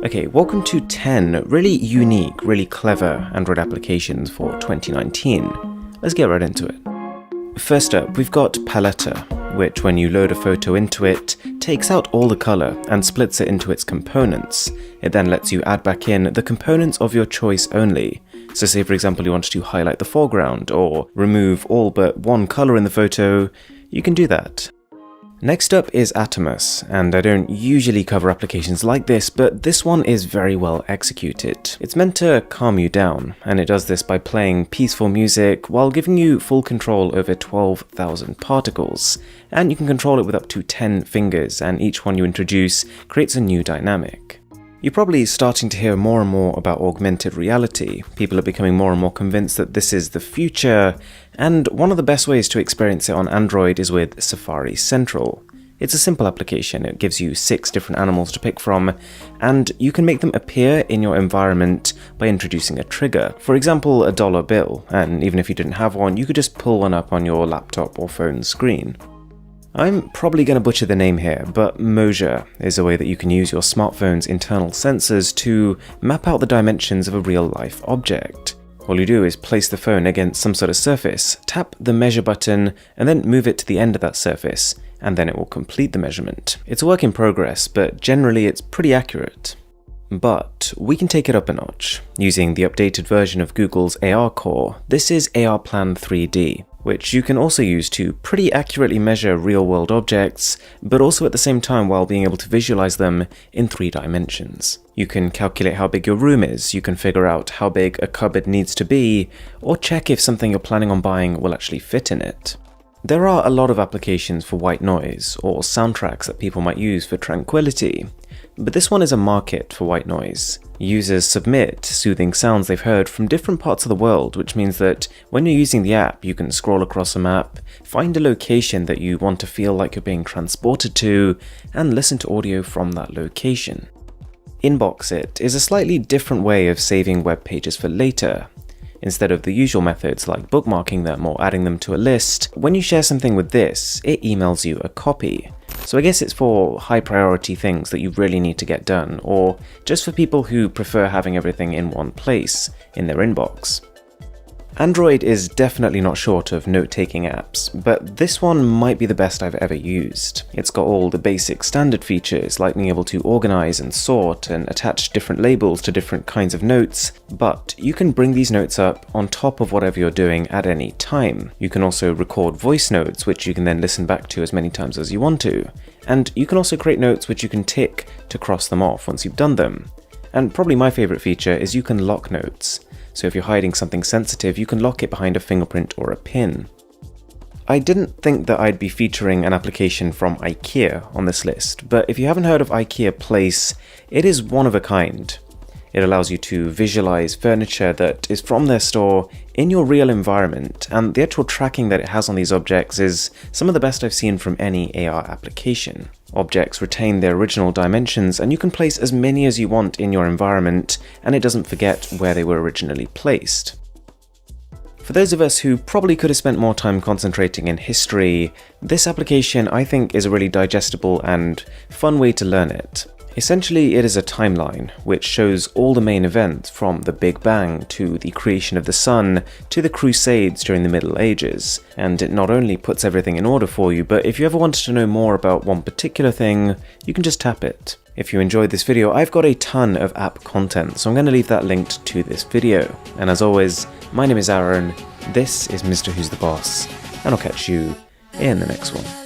Okay, welcome to 10 really unique, really clever Android applications for 2019. Let's get right into it. First up, we've got Paleta, which when you load a photo into it, takes out all the color and splits it into its components. It then lets you add back in the components of your choice only. So say for example you wanted to highlight the foreground or remove all but one color in the photo, you can do that. Next up is Atomus, and I don't usually cover applications like this, but this one is very well executed. It's meant to calm you down, and it does this by playing peaceful music while giving you full control over 12,000 particles, and you can control it with up to 10 fingers, and each one you introduce creates a new dynamic. You're probably starting to hear more and more about augmented reality. People are becoming more and more convinced that this is the future, and one of the best ways to experience it on Android is with Safari Central. It's a simple application. It gives you 6 different animals to pick from, and you can make them appear in your environment by introducing a trigger. For example, a dollar bill, and even if you didn't have one, you could just pull one up on your laptop or phone screen. I'm probably going to butcher the name here, but Moja is a way that you can use your smartphone's internal sensors to map out the dimensions of a real-life object. All you do is place the phone against some sort of surface, tap the measure button, and then move it to the end of that surface, and then it will complete the measurement. It's a work in progress, but generally it's pretty accurate. But we can take it up a notch. Using the updated version of Google's AR Core, this is AR Plan 3D, which you can also use to pretty accurately measure real-world objects, but also at the same time while being able to visualize them in 3 dimensions. You can calculate how big your room is, you can figure out how big a cupboard needs to be, or check if something you're planning on buying will actually fit in it. There are a lot of applications for white noise, or soundtracks that people might use for tranquility, but this one is a market for white noise. Users submit soothing sounds they've heard from different parts of the world, which means that when you're using the app, you can scroll across a map, find a location that you want to feel like you're being transported to, and listen to audio from that location. Inboxit is a slightly different way of saving web pages for later. Instead of the usual methods like bookmarking them or adding them to a list, when you share something with this, it emails you a copy. So I guess it's for high priority things that you really need to get done, or just for people who prefer having everything in one place, in their inbox. Android is definitely not short of note-taking apps, but this one might be the best I've ever used. It's got all the basic standard features like being able to organize and sort and attach different labels to different kinds of notes, but you can bring these notes up on top of whatever you're doing at any time. You can also record voice notes, which you can then listen back to as many times as you want to, and you can also create notes which you can tick to cross them off once you've done them. And probably my favorite feature is you can lock notes. So if you're hiding something sensitive, you can lock it behind a fingerprint or a pin. I didn't think that I'd be featuring an application from IKEA on this list, but if you haven't heard of IKEA Place, it is one of a kind. It allows you to visualize furniture that is from their store in your real environment, and the actual tracking that it has on these objects is some of the best I've seen from any AR application. Objects retain their original dimensions, and you can place as many as you want in your environment, and it doesn't forget where they were originally placed. For those of us who probably could have spent more time concentrating in history, this application I think is a really digestible and fun way to learn it. Essentially, it is a timeline which shows all the main events from the Big Bang to the creation of the sun to the Crusades during the Middle Ages, and it not only puts everything in order for you, but if you ever wanted to know more about one particular thing, you can just tap it. If you enjoyed this video, I've got a ton of app content, so I'm going to leave that linked to this video. And as always, my name is Aaron, this is Mr. Who's the Boss, and I'll catch you in the next one.